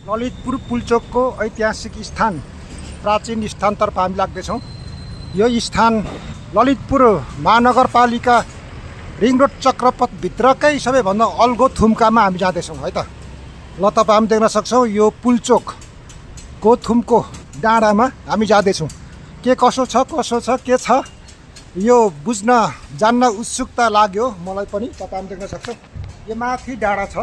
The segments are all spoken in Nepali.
ललितपुर पुल्चोकको ऐतिहासिक स्थान प्राचीन स्थानतर्फ हामी लाग्दैछौँ। यो स्थान ललितपुर महानगरपालिका रिङ रोड चक्रपथभित्रकै सबैभन्दा अल्गो थुम्कामा हामी जाँदैछौँ है त। ल तपाईँ हामी देख्न सक्छौँ यो पुल्चोकको थुम्को डाँडामा हामी जाँदैछौँ। के कसो छ के छ यो बुझ्न जान्न उत्सुकता लाग्यो मलाई पनि। तपाईँ हामी देख्न सक्छौँ यो माथि डाँडा छ।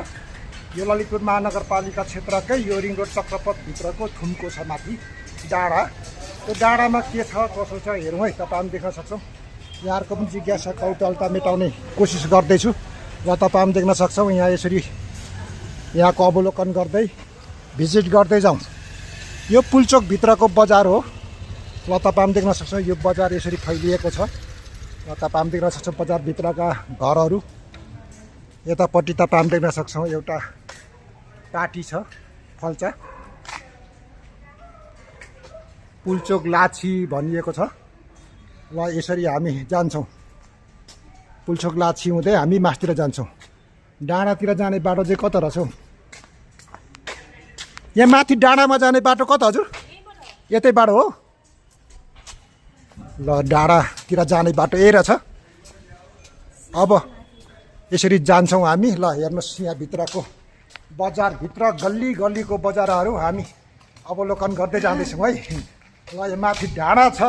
यो ललितपुर महानगरपालिका क्षेत्रकै यो रिङ रोड चक्रपथभित्रको थुम्को छ माथि डाँडा। त्यो डाँडामा के छ कसो छ हेरौँ है। तपाईँ हामी देख्न सक्छौँ। यहाँहरूको पनि जिज्ञासा कौतूहलता मेटाउने कोसिस गर्दैछु र तपाईँ हामी देख्न सक्छौँ यहाँ यसरी यहाँको अवलोकन गर्दै भिजिट गर्दै जाउँ। यो पुल्चोकभित्रको बजार हो। ल तपाईँ हामी देख्न सक्छौँ यो बजार यसरी फैलिएको छ र तपाईँ हामी देख्न सक्छौँ बजारभित्रका घरहरू। यतापट्टि तपाईँ हामी देख्न सक्छौँ एउटा पाटी छ फल्चा पुल्चोक लाछी भनिएको छ। ल यसरी हामी जान्छौँ पुल्चोक लाछी हुँदै हामी मासतिर जान्छौँ। डाँडातिर जाने बाटो चाहिँ कता रहेछ हौ? यहाँ माथि डाँडामा जाने बाटो कता हजुर? यतै बाटो हो। ल डाँडातिर जाने बाटो यही रहेछ। अब यसरी जान्छौँ हामी। ल हेर्नुहोस् यहाँभित्रको बजारभित्र गल्ली गल्लीको बजारहरू हामी अवलोकन गर्दै जाँदैछौँ है। ल यो माथि डाँडा छ।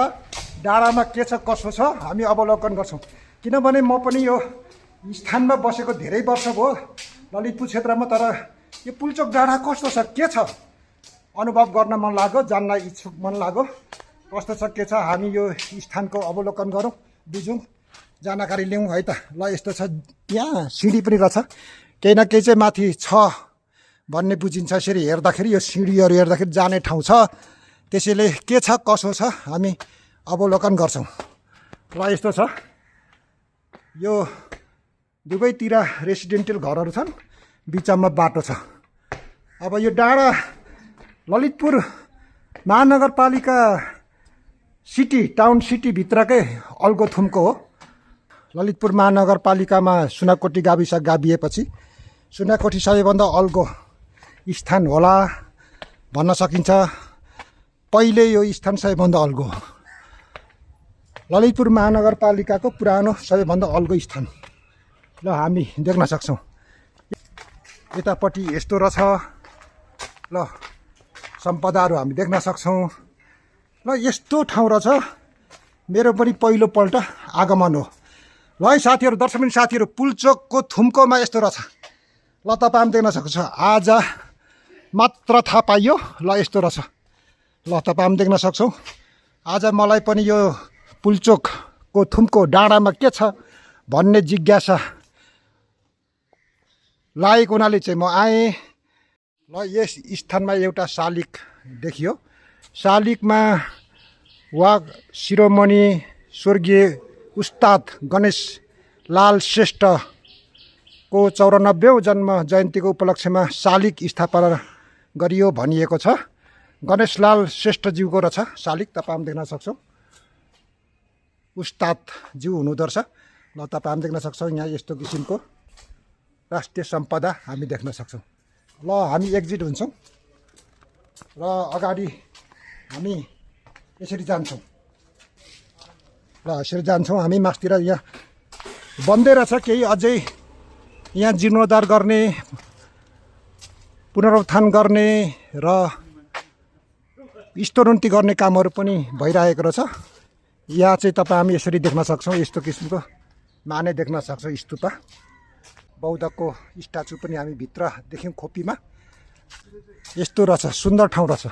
डाँडामा के छ कसो छ हामी अवलोकन गर्छौँ। किनभने म पनि यो स्थानमा बसेको धेरै वर्ष भयो ललितपुर क्षेत्रमा। तर यो पुल्चोक डाँडा कस्तो छ के छ अनुभव गर्न मन लाग्यो, जान्न इच्छुक मन लाग्यो। कस्तो छ के छ हामी यो स्थानको अवलोकन गरौँ, बुझौँ, जानकारी लिउँ है त। ल यस्तो छ यहाँ सिँढी पनि रहेछ। केही न केही चाहिँ माथि छ भन्ने बुझिन्छ। यसरी हेर्दाखेरि यो सिँढीहरू हेर्दाखेरि जाने ठाउँ छ। त्यसैले के छ कसो छ हामी अवलोकन गर्छौँ। ल यस्तो छ यो दुवैतिर रेसिडेन्टियल घरहरू छन्, बिचमा बाटो छ। अब यो डाँडा ललितपुर महानगरपालिका सिटी टाउन सिटीभित्रकै अल्गो थुम्को हो। ललितपुर महानगरपालिकामा सुनाकोटी गाविस गाभिएपछि सुनाकोटी सबैभन्दा अल्गो स्थान होला भन्न सकिन्छ। पहिले यो स्थान सबैभन्दा अल्गो हो। ललितपुर महानगरपालिकाको पुरानो सबैभन्दा अल्गो स्थान। ल हामी देख्न सक्छौँ यतापट्टि यस्तो रहेछ। ल सम्पदाहरू हामी देख्न सक्छौँ। ल यस्तो ठाउँ रहेछ। मेरो पनि पहिलोपल्ट आगमन हो। ल है साथीहरू, दर्शक साथीहरू, पुल्चोकको थुम्कोमा यस्तो रहेछ। ल तपाईँ हामी देख्न सक्छ आज मात्र थाहा पाइयो। ल यस्तो रहेछ। ल तपाईँ हामी देख्न सक्छौँ आज मलाई पनि यो पुल्चोकको थुम्को डाँडामा के छ भन्ने जिज्ञासा लागेको हुनाले चाहिँ म आएँ। ल यस स्थानमा एउटा शालिग देखियो। शालिगमा वाक शिरोमणि स्वर्गीय उस्ताद गणेश लाल श्रेष्ठको 94औं जन्म जयन्तीको उपलक्ष्यमा शालिग स्थापना गरियो भनिएको छ। गणेशलाल श्रेष्ठज्यूको रहेछ शालिग। तपाईँ हामी देख्न सक्छौँ उस्तादज्यू हुनुहुँदो रहेछ। ल तपाईँ हामी देख्न सक्छौँ यहाँ यस्तो किसिमको राष्ट्रिय सम्पदा हामी देख्न सक्छौँ। ल हामी एक्जिट हुन्छौँ र अगाडि हामी यसरी जान्छौँ। ल यसरी जान्छौँ हामी मासतिर। यहाँ बन्दै रहेछ केही अझै यहाँ जीर्णोद्धार गर्ने, पुनरुत्थान गर्ने र स्तरोन्नति गर्ने कामहरू पनि भइरहेको रहेछ। यहाँ चाहिँ तपाईँ हामी यसरी देख्न सक्छौँ यस्तो किसिमको माने देख्न सक्छौँ स्तूपा। बौद्धको स्ट्याचु पनि हामी भित्र देख्यौँ खोपीमा। यस्तो रहेछ, सुन्दर ठाउँ रहेछ।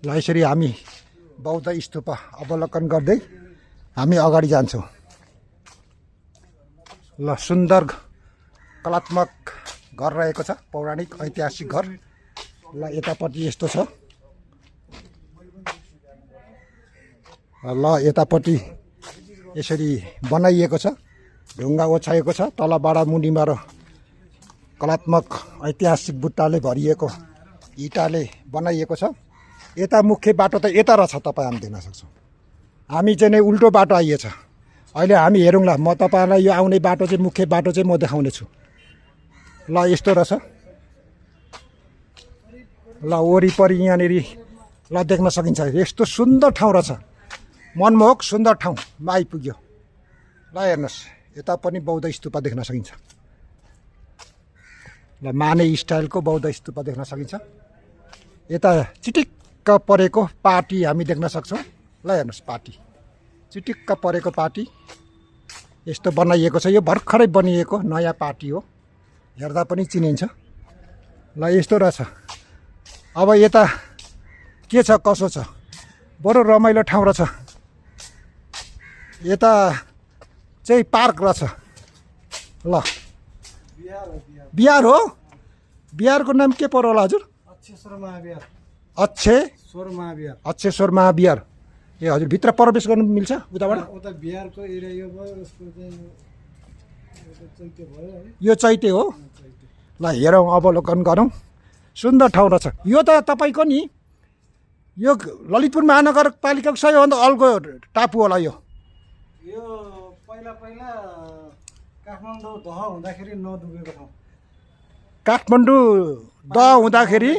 ल यसरी हामी बौद्ध स्तूप अवलोकन गर्दै हामी अगाडि जान्छौँ। ल सुन्दर कलात्मक घर रहेको छ, पौराणिक ऐतिहासिक घर। ल यतापट्टि यस्तो छ। ल यतापट्टि यसरी बनाइएको छ, ढुङ्गा ओछ्याएको छ। तलबाट मुनिबाट कलात्मक ऐतिहासिक बुट्टाले भरिएको इँटाले बनाइएको छ। यता मुख्य बाटो त यता रहेछ। तपाईँ हामी देख्न सक्छौँ हामी चाहिँ नै उल्टो बाटो आइएछ। अहिले हामी हेरौँला। म तपाईँलाई यो आउने बाटो चाहिँ मुख्य बाटो चाहिँ म देखाउने छु। ल यस्तो रहेछ। ल वरिपरि यहाँनिर ल देख्न सकिन्छ यस्तो सुन्दर ठाउँ रहेछ मनमोहक सुन्दर ठाउँमा आइपुग्यो ल हेर्नुहोस् यता पनि बौद्ध स्तूप देख्न सकिन्छ ल माने स्टाइलको बौद्ध स्तूप देख्न सकिन्छ यता चिटिक्क परेको पार्टी हामी देख्न सक्छौँ ल हेर्नुहोस् पार्टी चिटिक्क परेको पार्टी यस्तो बनाइएको छ यो भर्खरै बनिएको नयाँ पार्टी हो हेर्दा पनि चिनिन्छ ल यस्तो रहेछ अब यता के छ कसो छ बडो रमाइलो ठाउँ रहेछ यता चाहिँ पार्क रहेछ ल बिहार हो बिहारको नाम के पर्यो होला हजुर अक्षेश्वर महाविहार ए हजुर भित्र प्रवेश गर्नु मिल्छ उताबाट यो चैते हो ल हेरौँ अवलोकन गरौँ सुन्दर ठाउँ रहेछ यो त तपाईँको नि यो ललितपुर महानगरपालिकाको सबैभन्दा अल्गो टापु होला यो पहिला काठमाडौँ दह हुँदाखेरि नडुबेको ठाउँ काठमाडौँ दह हुँदाखेरि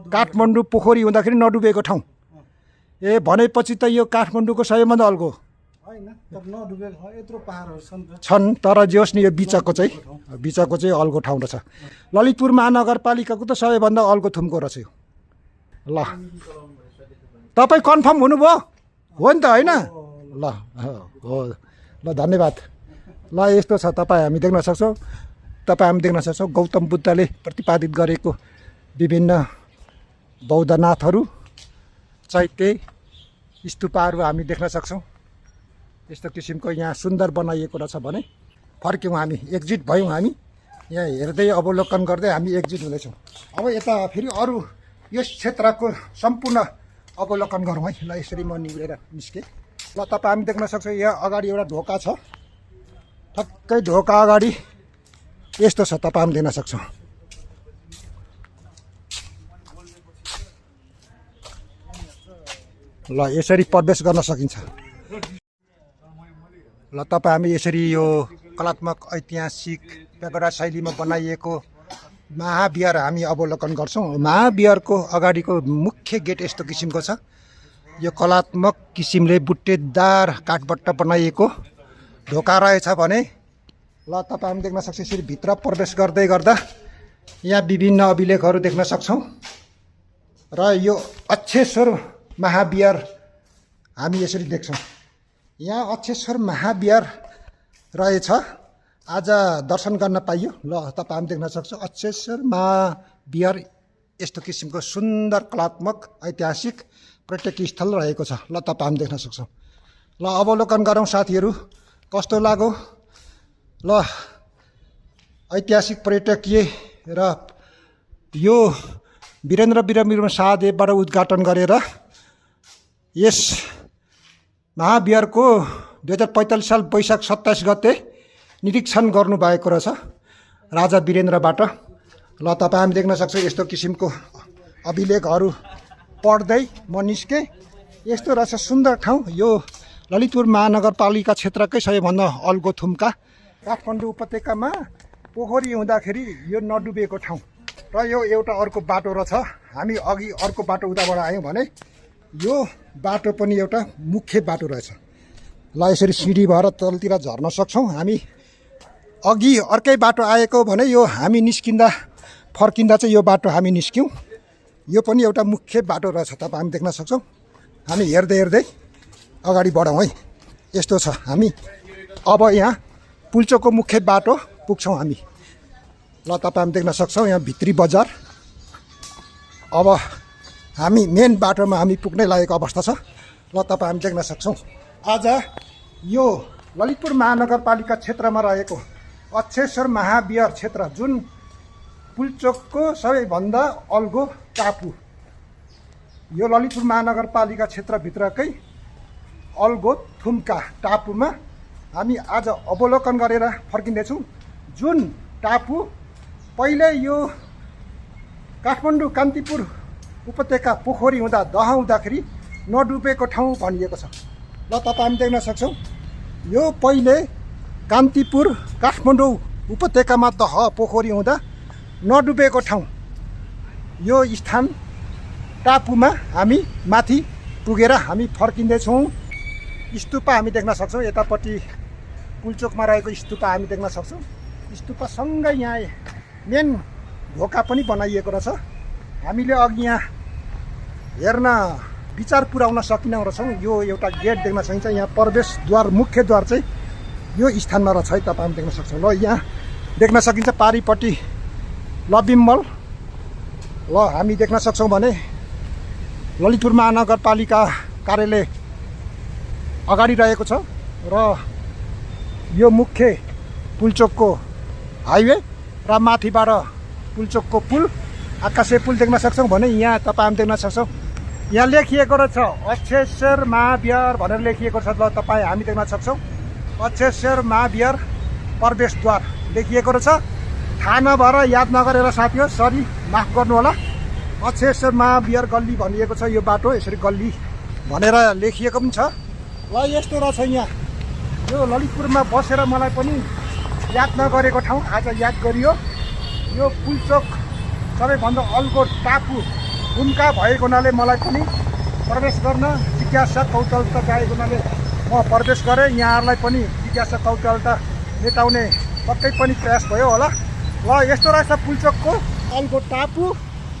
काठमाडौँ पोखरी हुँदाखेरि नडुबेको ठाउँ ए भनेपछि त यो काठमाडौँको सबैभन्दा अल्गो होइन नडुबेको यत्रो पहाडहरू छन् तर जे होस् नि यो बिचको चाहिँ अल्गो ठाउँ रहेछ ललितपुर महानगरपालिकाको त सबैभन्दा अल्गो थुम्को रहेछ यो ल तपाईँ कन्फर्म हुनुभयो हो नि त होइन ल हो ल धन्यवाद ल यस्तो छ हामी देख्न सक्छौँ गौतम बुद्धले प्रतिपादित गरेको विभिन्न बौद्धनाथहरू चैत्य स्तूपहरू हामी देख्न सक्छौँ यस्तो किसिमको यहाँ सुन्दर बनाइएको रहेछ भने फर्क्यौँ हामी एक्जिट भयौँ हामी यहाँ हेर्दै अवलोकन गर्दै हामी एक्जिट हुँदैछौँ अब यता फेरि अरू यस क्षेत्रको सम्पूर्ण अवलोकन गरौँ है ल यसरी म निहुरेर निस्केँ ल हामी देख्न सक्छौँ यहाँ अगाडि एउटा ढोका छ ठक्कै ढोका अगाडि यस्तो छ हामी देख्न सक्छौँ ल यसरी प्रवेश गर्न सकिन्छ ल हामी यसरी यो कलात्मक ऐतिहासिक पेगोडा शैलीमा बनाइएको महाविहार हामी अवलोकन गर्छौँ महाविहारको अगाडिको मुख्य गेट यस्तो किसिमको छ यो कलात्मक किसिमले बुट्टेदार काठबाट बनाइएको ढोका रहेछ भने ल हामी देख्न सक्छौँ यसरी भित्र प्रवेश गर्दै गर्दा यहाँ विभिन्न अभिलेखहरू देख्न सक्छौँ र यो अक्षेश्वर महाविहार हामी यसरी देख्छौँ यहाँ अक्षेश्वर महाविहार रहेछ आज दर्शन गर्न पाइयो ल हामी देख्न सक्छौँ अक्षेश्वर महाविहार यस्तो किसिमको सुन्दर कलात्मक ऐतिहासिक पर्यटकीय स्थल रहेको छ ल हामी देख्न सक्छौँ ल अवलोकन गरौँ साथीहरू कस्तो लाग्यो ल ऐतिहासिक पर्यटकीय र यो वीरेन्द्र शाहदेवबाट उद्घाटन गरेर यस महाविहारको 2045 साल वैशाख 27 गते निरीक्षण गर्नुभएको रहेछ राजा वीरेन्द्रबाट ल हामी देख्न सक्छौँ यस्तो किसिमको अभिलेखहरू पढ्दै म निस्केँ यस्तो रहेछ सुन्दर ठाउँ यो ललितपुर महानगरपालिका क्षेत्रकै सबैभन्दा अल्गो थुम्का काठमाडौँ उपत्यकामा पोखरी हुँदाखेरि यो नडुबेको ठाउँ र यो एउटा अर्को बाटो रहेछ हामी अघि अर्को बाटो उताबाट आयौँ भने यो बाटो पनि एउटा मुख्य बाटो रहेछ ल यसरी सिँढी भएर तलतिर झर्न सक्छौँ हामी अघि अर्कै बाटो आएको भने यो हामी फर्किँदा चाहिँ यो बाटो हामी निस्क्यौँ यो पनि एउटा मुख्य बाटो रहेछ हामी देख्न सक्छौँ हामी हेर्दै अगाडि बढौँ है यस्तो छ हामी अब यहाँ पुल्चोकको मुख्य बाटो पुग्छौँ हामी ल हामी देख्न सक्छौँ यहाँ भित्री बजार अब हामी मेन बाटोमा हामी पुग्नै लागेको अवस्था छ ल हामी देख्न सक्छौँ आज यो ललितपुर महानगरपालिका क्षेत्रमा रहेको अक्षेश्वर महाविहार क्षेत्र जुन पुल्चोकको सबैभन्दा अल्गो टापु यो ललितपुर महानगरपालिका क्षेत्रभित्रकै अल्गो थुम्का टापुमा हामी आज अवलोकन गरेर फर्किँदैछौँ जुन टापु पहिले यो काठमाडौँ कान्तिपुर उपत्यका पोखरी हुँदा दह हुँदाखेरि नडुबेको ठाउँ भनिएको छ ल हामी देख्न सक्छौँ यो पहिले कान्तिपुर काठमाडौँ उपत्यकामा दह पोखरी हुँदा नडुबेको ठाउँ यो स्थान टापुमा हामी माथि पुगेर हामी फर्किँदैछौँ। स्तुपा हामी देख्न सक्छौँ, यतापट्टि पुलचोकमा रहेको स्तुपा हामी देख्न सक्छौँ। स्तुपासँगै यहाँ मेन ढोका पनि बनाइएको रहेछ। हामीले अघि यहाँ हेर्न विचार पुर्याउन सकिनँ रहेछौँ। यो एउटा गेट देख्न सकिन्छ। यहाँ प्रवेशद्वार मुख्यद्वार चाहिँ यो स्थानमा रहेछ है, तपाईँ देख्न सक्छौँ। ल यहाँ देख्न सकिन्छ पारिपट्टि लबिम मल। ल हामी देख्न सक्छौँ भने ललितपुर महानगरपालिका कार्यालय अगाडि रहेको छ र यो मुख्य पुलचोकको हाइवे र माथिबाट पुलचोकको पुल, आकाशे पुल देख्न सक्छौँ भने यहाँ तपाईँ देख्न सक्छौँ। यहाँ लेखिएको रहेछ अक्षेश्वर महाविहार भनेर लेखिएको छ। ल तपाईँ हामी देख्न सक्छौँ अक्षेश्वर महाविहार प्रवेशद्वार लेखिएको रहेछ। थाहा नभएर याद नगरेर साथी हो, सरी माफ गर्नु होला। अक्षेश्वर महाविहार गल्ली भनिएको छ यो बाटो, यसरी गल्ली भनेर लेखिएको पनि छ। ल यस्तो रहेछ यहाँ यो ललितपुरमा बसेर मलाई पनि याद नगरेको ठाउँ आज याद गरियो। यो पुलचोक सबैभन्दा अल्गो टापु भूमिका भएको हुनाले मलाई पनि प्रवेश गर्न जिज्ञासा कौतूहलता जागेको हुनाले म प्रवेश गरेँ। यहाँहरूलाई पनि जिज्ञासा कौतूहलता मेटाउने पक्कै पनि प्रयास भयो होला। ल यस्तो रहेछ पुलचोकको अल्गो टापु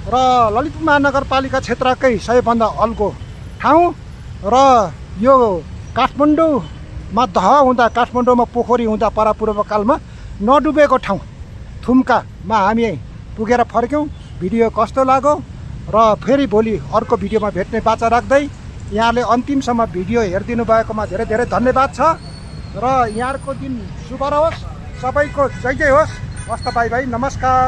र ललितपुर महानगरपालिका क्षेत्रकै सबैभन्दा अल्गो ठाउँ। र यो काठमाडौँमा दह हुँदा, काठमाडौँमा पोखरी हुँदा परापूर्वकालमा नडुबेको ठाउँ थुम्कामा हामी पुगेर फर्क्यौँ। भिडियो कस्तो लाग्यो र फेरि भोलि अर्को भिडियोमा भेट्ने बाचा राख्दै यहाँले अन्तिमसम्म भिडियो हेरिदिनु भएकोमा धेरै धेरै धन्यवाद छ। र यहाँहरूको दिन शुभ रहोस्, सबैको जय जय होस्। हस्त बाई बाई, नमस्कार।